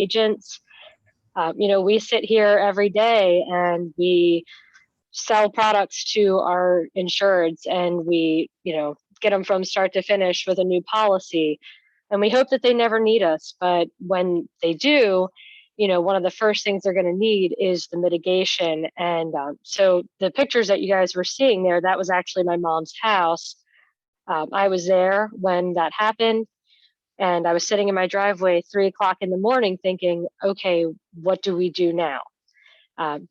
agents. We sit here every day and we sell products to our insureds, and we, get them from start to finish with a new policy. And we hope that they never need us. But when they do, one of the first things they're going to need is the mitigation. And so the pictures that you guys were seeing there, that was actually my mom's house. I was there when that happened. And I was sitting in my driveway 3 o'clock in the morning thinking, okay, what do we do now?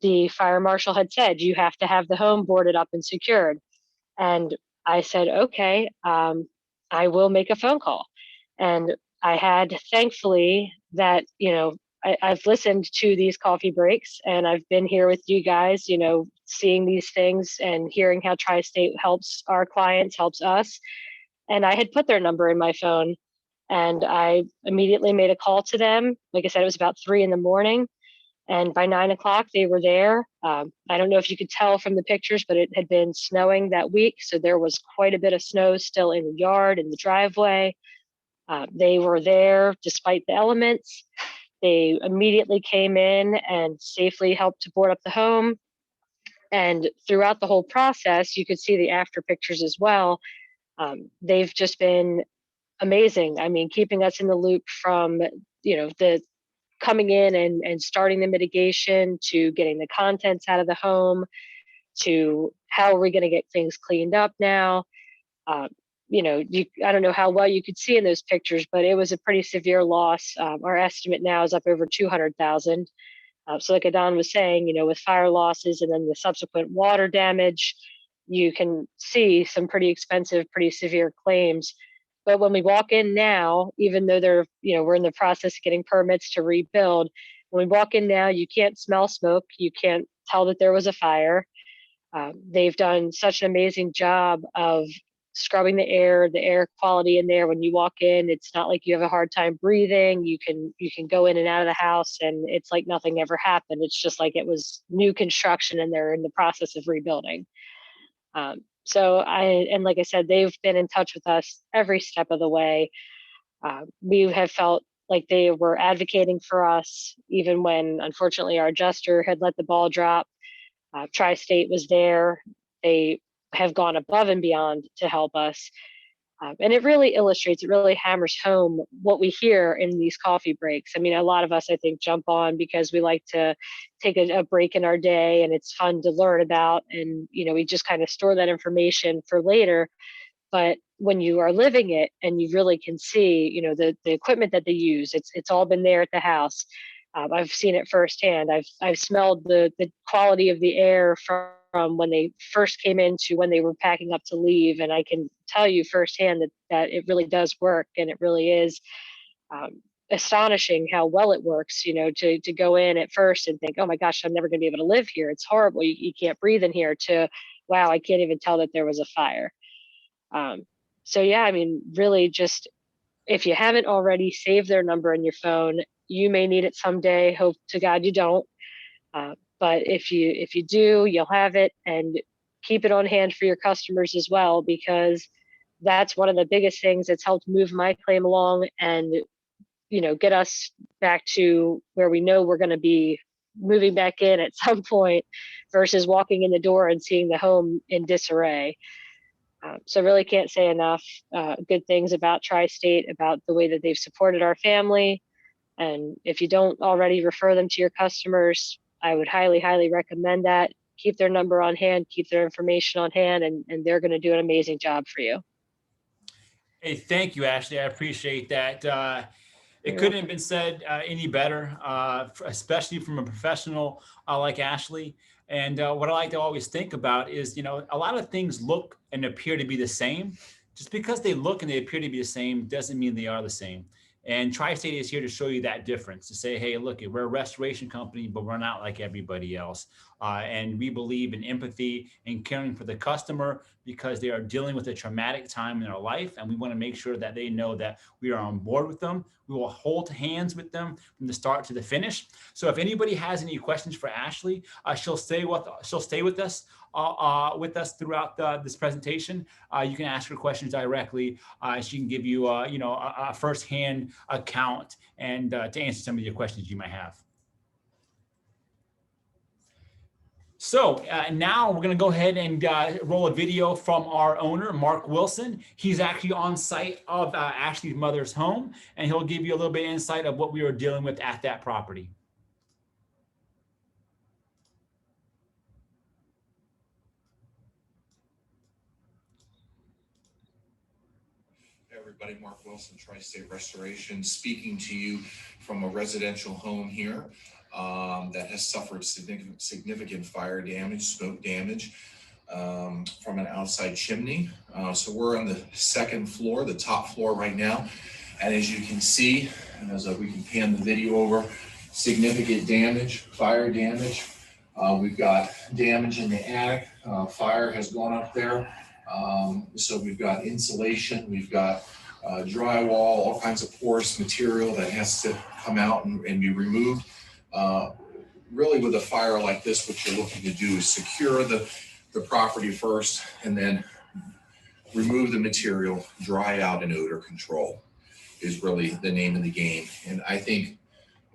The fire marshal had said, you have to have the home boarded up and secured. And I said, okay, I will make a phone call. And I had, thankfully, that, I've listened to these coffee breaks and I've been here with you guys, seeing these things and hearing how Tri-State helps our clients, helps us. And I had put their number in my phone and I immediately made a call to them. Like I said, it was about 3 in the morning. And by 9 o'clock, they were there. I don't know if you could tell from the pictures, but it had been snowing that week. So there was quite a bit of snow still in the yard, in the driveway. They were there despite the elements. They immediately came in and safely helped to board up the home. And throughout the whole process, you could see the after pictures as well. They've just been amazing. I mean, keeping us in the loop from, the coming in and starting the mitigation to getting the contents out of the home to how are we going to get things cleaned up now. I don't know how well you could see in those pictures, but it was a pretty severe loss. Our estimate now is up over 200,000. So like Adon was saying, with fire losses and then the subsequent water damage, you can see some pretty expensive, pretty severe claims. But when we walk in now, even though we're in the process of getting permits to rebuild, when we walk in now, you can't smell smoke. You can't tell that there was a fire. They've done such an amazing job of scrubbing the air quality in there. When you walk in, it's not like you have a hard time breathing. You can go in and out of the house and it's like nothing ever happened. It's just like it was new construction and they're in the process of rebuilding. And like I said, they've been in touch with us every step of the way. We have felt like they were advocating for us, even when unfortunately our adjuster had let the ball drop. Tri-State was there. They have gone above and beyond to help us. And it really hammers home what we hear in these coffee breaks. I mean, a lot of us, I think, jump on because we like to take a break in our day and it's fun to learn about. And, we just kind of store that information for later. But when you are living it and you really can see, the equipment that they use, it's all been there at the house. I've seen it firsthand. I've smelled the quality of the air from when they first came in to when they were packing up to leave. And I can tell you firsthand that it really does work. And it really is astonishing how well it works, to go in at first and think, oh my gosh, I'm never going to be able to live here. It's horrible. You can't breathe in here, to, wow, I can't even tell that there was a fire. So yeah, I mean, really just, if you haven't already, save their number in your phone. You may need it someday. Hope to God you don't. But if you do, you'll have it, and keep it on hand for your customers as well, because that's one of the biggest things that's helped move my claim along and, get us back to where we know we're going to be moving back in at some point versus walking in the door and seeing the home in disarray. So really can't say enough good things about Tri-State, about the way that they've supported our family. And if you don't already refer them to your customers, I would highly, highly recommend that. Keep their number on hand, keep their information on hand, and they're going to do an amazing job for you. Hey, thank you, Ashley. I appreciate that. It You're couldn't have welcome. been said any better, especially from a professional like Ashley. And what I like to always think about is, a lot of things look and appear to be the same. Just because they look and they appear to be the same doesn't mean they are the same. And Tri-State is here to show you that difference, to say, hey, look, we're a restoration company, but we're not like everybody else. And we believe in empathy and caring for the customer, because they are dealing with a traumatic time in their life. And we want to make sure that they know that we are on board with them. We will hold hands with them from the start to the finish. So if anybody has any questions for Ashley, she'll stay with us throughout this presentation. You can ask her questions directly. She can give you a firsthand account and to answer some of your questions you might have. So now we're going to go ahead and roll a video from our owner, Mark Wilson. He's actually on site of Ashley's mother's home, and he'll give you a little bit of insight of what we were dealing with at that property. Hey everybody, Mark Wilson, Tri-State Restoration, speaking to you from a residential home here that has suffered significant fire damage, smoke damage from an outside chimney. So we're on the second floor, the top floor right now. And as you can see, as we can pan the video over, significant damage, fire damage. We've got damage in the attic. Fire has gone up there. So we've got insulation, we've got drywall, all kinds of porous material that has to come out and be removed. Really with a fire like this, what you're looking to do is secure the property first and then remove the material, dry out, and odor control is really the name of the game. And I think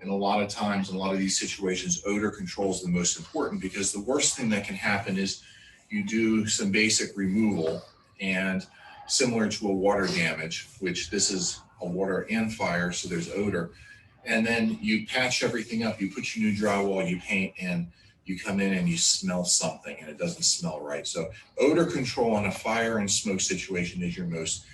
in a lot of times, in a lot of these situations, odor control is the most important, because the worst thing that can happen is you do some basic removal, and similar to a water damage, which this is a water and fire, so there's odor. And then you patch everything up, you put your new drywall, you paint, and you come in and you smell something and it doesn't smell right. So odor control on a fire and smoke situation is your most,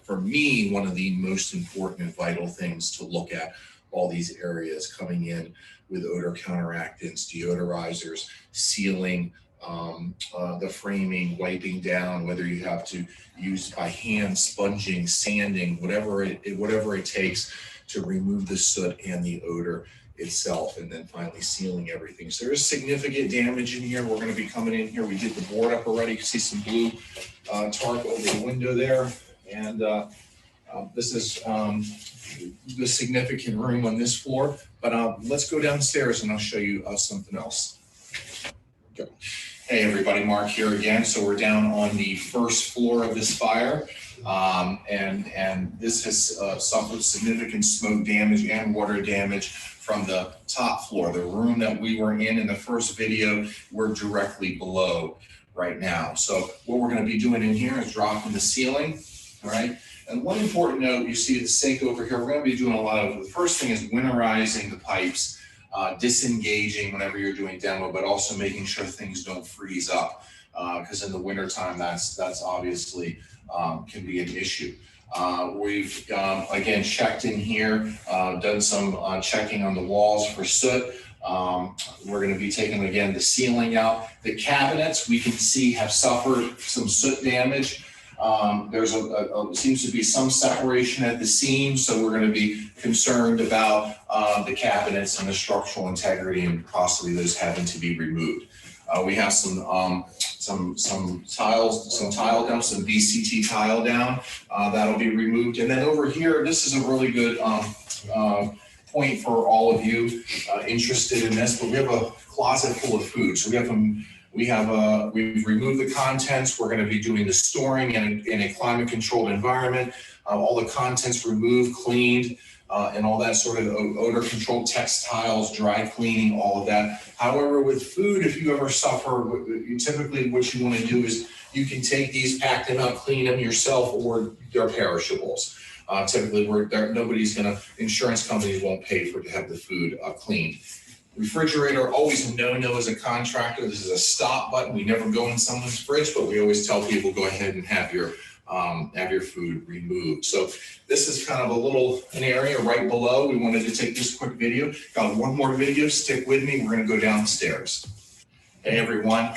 for me, one of the most important and vital things to look at. All these areas coming in with odor counteractants, deodorizers, sealing, the framing, wiping down, whether you have to use by hand, sponging, sanding, whatever it takes to remove the soot and the odor itself, and then finally sealing everything. So there's significant damage in here. We're going to be coming in here. We did the board up already. You can see some blue tarp over the window there, and this is the significant room on this floor. But let's go downstairs and I'll show you something else. Go. Hey everybody, Mark here again. So we're down on the first floor of this fire, and this has suffered significant smoke damage and water damage from the top floor. The room that we were in the first video, we're directly below right now. So what we're going to be doing in here is dropping the ceiling, all right? And one important note, you see the sink over here, we're going to be doing a lot of, the first thing is winterizing the pipes, disengaging whenever you're doing demo, but also making sure things don't freeze up, because in the wintertime, that's obviously can be an issue. We've again checked in here, done some checking on the walls for soot. We're going to be taking again the ceiling out. The cabinets we can see have suffered some soot damage. There's seems to be some separation at the seams, so we're going to be concerned about the cabinets and the structural integrity and possibly those having to be removed. We have some tile down, some VCT tile down that'll be removed. And then over here, this is a really good point for all of you interested in this, but we have a closet full of food. So we've removed the contents. We're going to be doing the storing in a climate controlled environment. All the contents removed, cleaned, and all that sort of odor control, textiles, dry cleaning, all of that. However, with food, if you ever suffer, typically what you want to do is you can take these, pack them up, clean them yourself, or they're perishables. Typically, insurance companies won't pay to have the food cleaned. Refrigerator, always a no-no as a contractor. This is a stop button. We never go in someone's fridge, but we always tell people go ahead and have your food removed. So this is kind of an area right below. We wanted to take this quick video. Got one more video, stick with me. We're gonna go downstairs. Hey everyone,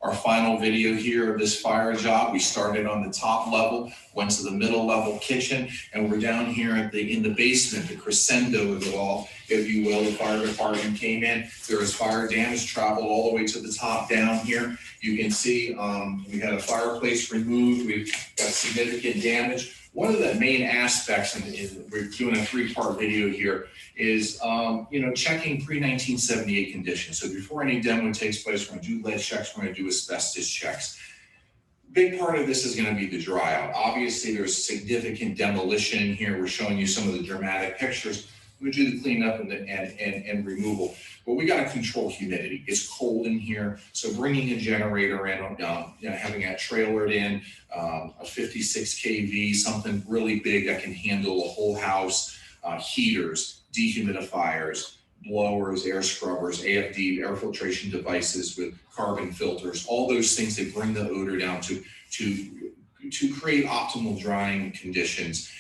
our final video here of this fire job. We started on the top level, went to the middle level kitchen, and we're down here in the basement, the crescendo of it all, if you will. The fire department came in. There was fire damage, traveled all the way to the top down here. You can see we had a fireplace removed. We've got significant damage. One of the main aspects, and we're doing a 3-part video here, is checking pre-1978 conditions. So before any demo takes place, we're going to do lead checks, we're going to do asbestos checks. Big part of this is going to be the dry out. Obviously, there's significant demolition here. We're showing you some of the dramatic pictures. We do the cleanup and removal, but we got to control humidity. It's cold in here, so bringing a generator in, having that trailered in, a 56 kV, something really big that can handle a whole house, heaters, dehumidifiers, blowers, air scrubbers, AFD, air filtration devices with carbon filters, all those things that bring the odor down to create optimal drying conditions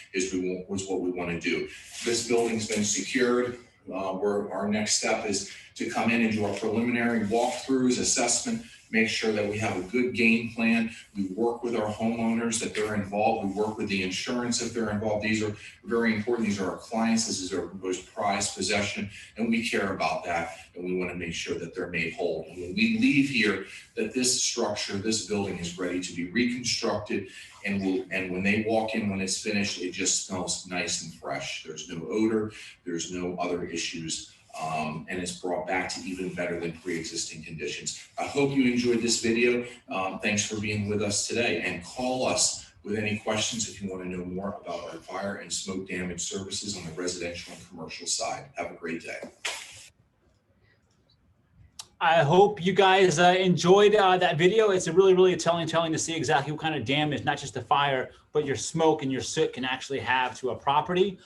was what we want to do. This building's been secured. Our next step is to come in and do our preliminary walkthroughs, assessment, make sure that we have a good game plan. We work with our homeowners, that they're involved. We work with the insurance if they're involved. These are very important. These are our clients. This is our most prized possession, and we care about that, and we want to make sure that they're made whole. And when we leave here, that this structure, this building is ready to be reconstructed, and when they walk in, when it's finished, it just smells nice and fresh. There's no odor, there's no other issues. And it's brought back to even better than pre-existing conditions. I hope you enjoyed this video. Thanks for being with us today, and call us with any questions if you want to know more about our fire and smoke damage services on the residential and commercial side. Have a great day. I hope you guys enjoyed that video. It's a really telling to see exactly what kind of damage, not just the fire, but your smoke and your soot can actually have to a property.